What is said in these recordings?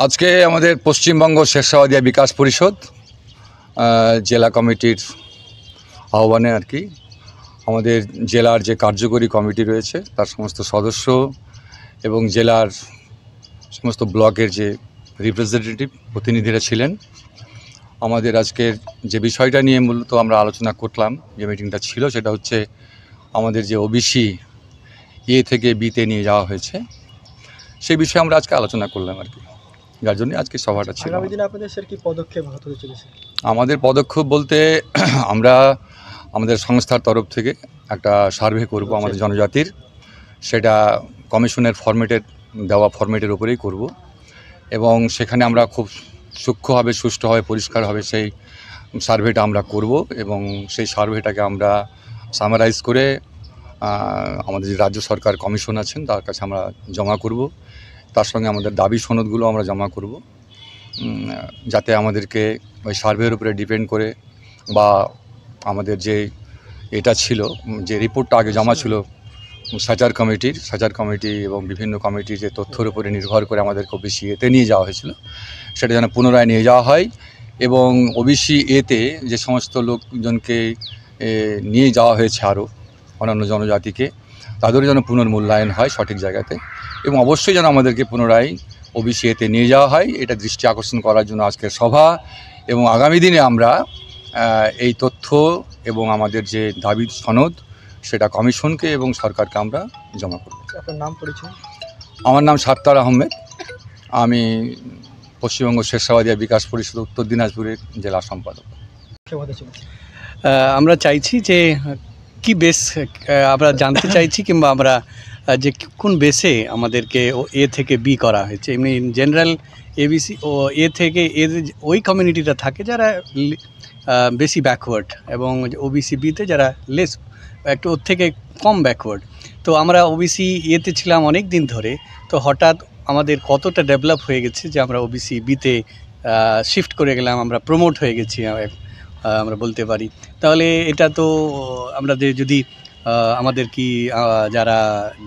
আজকে আমাদের পশ্চিমবঙ্গ শেরশাবাদিয়া বিকাশ পরিষদ জেলা কমিটির আহ্বানে আর কি আমাদের জেলার যে কার্যকরী কমিটি রয়েছে তার সমস্ত সদস্য এবং জেলার সমস্ত ব্লকের যে রিপ্রেজেন্টেটিভ প্রতিনিধিরা ছিলেন। আমাদের আজকের যে বিষয়টা নিয়ে মূলত আমরা আলোচনা করলাম, যে মিটিংটা ছিল, সেটা হচ্ছে আমাদের যে ওবিসি এ থেকে বিতে নিয়ে যাওয়া হয়েছে সেই বিষয়ে আমরা আজকে আলোচনা করলাম আর কি, যার জন্য আজকে সভাটা ছিল। আগামী দিনে আপনাদের স্যার কি পদক্ষেপ হতে চলেছে? আমাদের পদক্ষেপ বলতে আমরা আমাদের সংস্থার তরফ থেকে একটা সার্ভে করব আমাদের জনজাতির, সেটা কমিশনের ফরম্যাটের দেওয়া ফরম্যাটের উপরেই করব এবং সেখানে আমরা খুব সূক্ষ্মভাবে সুষ্ঠুভাবে পরিষ্কারভাবে সেই সার্ভেটা আমরা করব এবং সেই সার্ভেটাকে আমরা সামারাইজ করে আমাদের যে রাজ্য সরকার কমিশন আছেন তার কাছে আমরা জমা করব। তার সঙ্গে আমাদের দাবি সনদগুলো আমরা জমা করব, যাতে আমাদেরকে ওই সার্ভের উপরে ডিপেন্ড করে বা আমাদের যে এটা ছিল, যে রিপোর্টটা আগে জমা ছিল সাচার কমিটি এবং বিভিন্ন কমিটির যে তথ্যের উপরে নির্ভর করে আমাদেরকে ওবিসি এতে নিয়ে যাওয়া হয়েছিল, সেটা যেন পুনরায় নিয়ে যাওয়া হয় এবং ওবিসি এতে যে সমস্ত লোকজনকে নিয়ে যাওয়া হয়েছে আরও অন্যান্য জনজাতিকে, তাদেরও যেন পুনর্মূল্যায়ন হয় সঠিক জায়গাতে এবং অবশ্যই যেন আমাদেরকে পুনরায় ওবিসি এতে নিয়ে যাওয়া হয়, এটা দৃষ্টি আকর্ষণ করার জন্য আজকের সভা। এবং আগামী দিনে আমরা এই তথ্য এবং আমাদের যে দাবি সনদ সেটা কমিশনকে এবং সরকারকে আমরা জমা করব। আপনার নাম পরিচয়? আমার নাম সাত্তার আহমেদ, আমি পশ্চিমবঙ্গ শেরশাবাদিয়া বিকাশ পরিষদ উত্তর দিনাজপুরের জেলা সম্পাদক। আমরা চাইছি যে কি বেস, আমরা জানতে চাইছি কিংবা আমরা যে কোন বেসে আমাদেরকে এ থেকে বি করা হয়েছে। এমনি জেনারেল এবিসি ও এ থেকে ওই কমিউনিটিটা থাকে যারা বেশি ব্যাকওয়ার্ড এবং ওবিসি বিতে যারা লেস একটু ওর থেকে কম ব্যাকওয়ার্ড। তো আমরা ওবিসি এতে ছিলাম অনেক দিন ধরে, তো হঠাৎ আমাদের কতটা ডেভেলপ হয়ে গেছে যে আমরা ওবিসি বিতে শিফট করে গেলাম, আমরা প্রমোট হয়ে গেছি আমরা বলতে পারি। তাহলে এটা তো আমরা যদি আমাদের কি যারা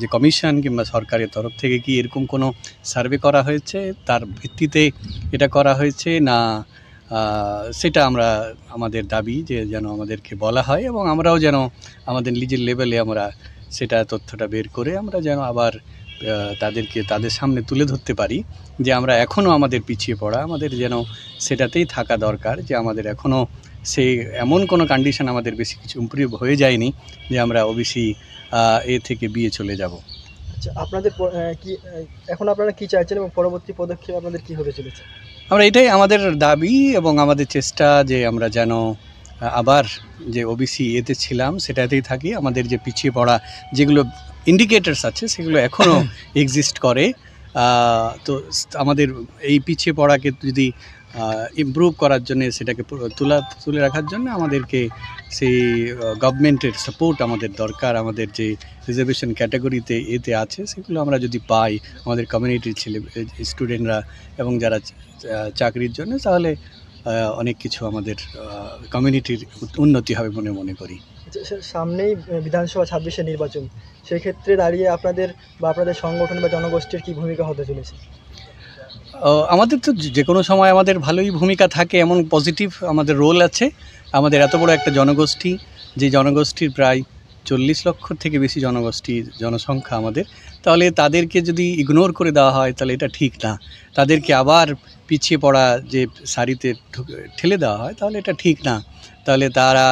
যে কমিশন কিংবা সরকারের তরফ থেকে কি এরকম কোনো সার্ভে করা হয়েছে, তার ভিত্তিতে এটা করা হয়েছে না, সেটা আমরা আমাদের দাবি যে যেন আমাদেরকে বলা হয় এবং আমরাও যেন আমাদের নিজের লেভেলে আমরা সেটা তথ্যটা বের করে আমরা যেন আবার তাদের সামনে তুলে ধরতে পারি যে আমরা এখনও আমাদের পিছিয়ে পড়া, আমাদের যেন সেটাতেই থাকা দরকার, যে আমাদের এখনও সেই এমন কোনো কন্ডিশন আমাদের বেশি কিছু ইমপ্রুভ হয়ে যায়নি যে আমরা ওবিসি এ থেকে বিয়ে চলে যাব। আচ্ছা, আপনাদের কি এখন আপনারা কি চাইছেন এবং পরবর্তী পদক্ষেপ আপনাদের কি হতে চলেছে? আমরা এটাই আমাদের দাবি এবং আমাদের চেষ্টা যে আমরা যেন আবার যে ওবিসি এতে ছিলাম সেটাতেই থাকি। আমাদের যে পিছিয়ে পড়া যেগুলো ইন্ডিকেটার্স আছে সেগুলো এখনও এক্সিস্ট করে। তো আমাদের এই পিছিয়ে পড়াকে যদি ইমপ্রুভ করার জন্য, সেটাকে তুলে রাখার জন্য আমাদেরকে সেই গভর্নমেন্টের সাপোর্ট আমাদের দরকার। আমাদের যে রিজার্ভেশন ক্যাটাগরিতে এতে আছে সেগুলো আমরা যদি পাই আমাদের কমিউনিটির স্টুডেন্টরা এবং যারা চাকরির জন্য, তাহলে অনেক কিছু আমাদের কমিউনিটির উন্নতি হবে বলে মনে করি। সামনেই বিধানসভা 26-এর নির্বাচন, সেক্ষেত্রে দাঁড়িয়ে আপনাদের বা আপনাদের সংগঠন বা জনগোষ্ঠীর কী ভূমিকা হতে চলেছে? আমাদের তো যে কোনো সময় আমাদের ভালোই ভূমিকা থাকে, এমন পজিটিভ আমাদের রোল আছে। আমাদের এত বড় একটা জনগোষ্ঠী, যে জনগোষ্ঠীর প্রায় 40 লক্ষ থেকে বেশি জনসংখ্যা আমাদের, তাহলে তাদেরকে যদি ইগনোর করে দেওয়া হয় তাহলে এটা ঠিক না। তাদেরকে আবার পিছিয়ে পড়া যে সারিতে ঠেলে দেওয়া হয় তাহলে এটা ঠিক না। তাহলে তারা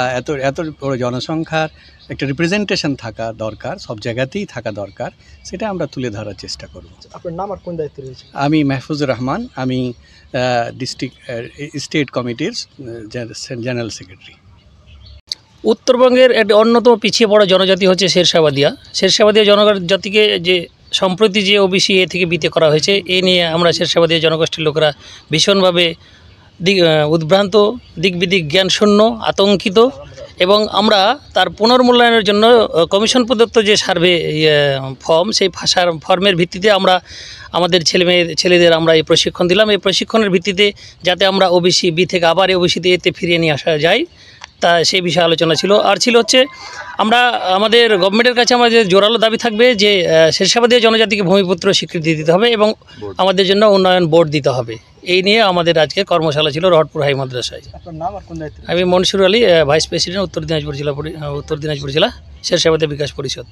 এত বড় জনসংখ্যার একটা রিপ্রেজেন্টেশন থাকা দরকার, সব জায়গাতেই থাকা দরকার, সেটা আমরা তুলে ধরার চেষ্টা করব। আপনার নাম আর কোন দায়িত্বে রয়েছে? আমি মাহফুজুর রহমান, আমি স্টেট কমিটির জেনারেল সেক্রেটারি। উত্তরবঙ্গের একটা অন্যতম পিছিয়ে পড়া জনজাতি হচ্ছে শেরশাবাদিয়া জনজাতিকে যে সম্প্রতি যে ওবিসি এ থেকে বিতে করা হয়েছে, এ নিয়ে আমরা শেরশাবাদিয়া জনগোষ্ঠীর লোকেরা ভীষণভাবে উদ্ভ্রান্ত, দিকবিদিক জ্ঞানশূন্য, আতঙ্কিত এবং আমরা তার পুনর্মূল্যায়নের জন্য কমিশন প্রদত্ত যে সার্ভে ফর্ম, সেই ফর্মের ভিত্তিতে আমরা আমাদের ছেলেদের আমরা এই প্রশিক্ষণ দিলাম। এই প্রশিক্ষণের ভিত্তিতে যাতে আমরা ওবিসি বি থেকে আবার ওবিসিতে এতে ফিরিয়ে নিয়ে আসা যায়, তা সেই বিষয়ে আলোচনা ছিল। আর ছিল হচ্ছে আমরা আমাদের গভর্নমেন্টের কাছে আমাদের জোরালো দাবি থাকবে যে শেরশাবাদী জনজাতিকে ভূমিপুত্র স্বীকৃতি দিতে হবে এবং আমাদের জন্য উন্নয়ন বোর্ড দিতে হবে। এই নিয়ে আমাদের আজকে কর্মশালা ছিল রহটপুর হাই মাদ্রাসায়। আপনার নাম আর কোন দায়িত্বে? আমি মনসুর আলী, ভাইস প্রেসিডেন্ট উত্তর দিনাজপুর জেলা শেরশাবাদী বিকাশ পরিষদ।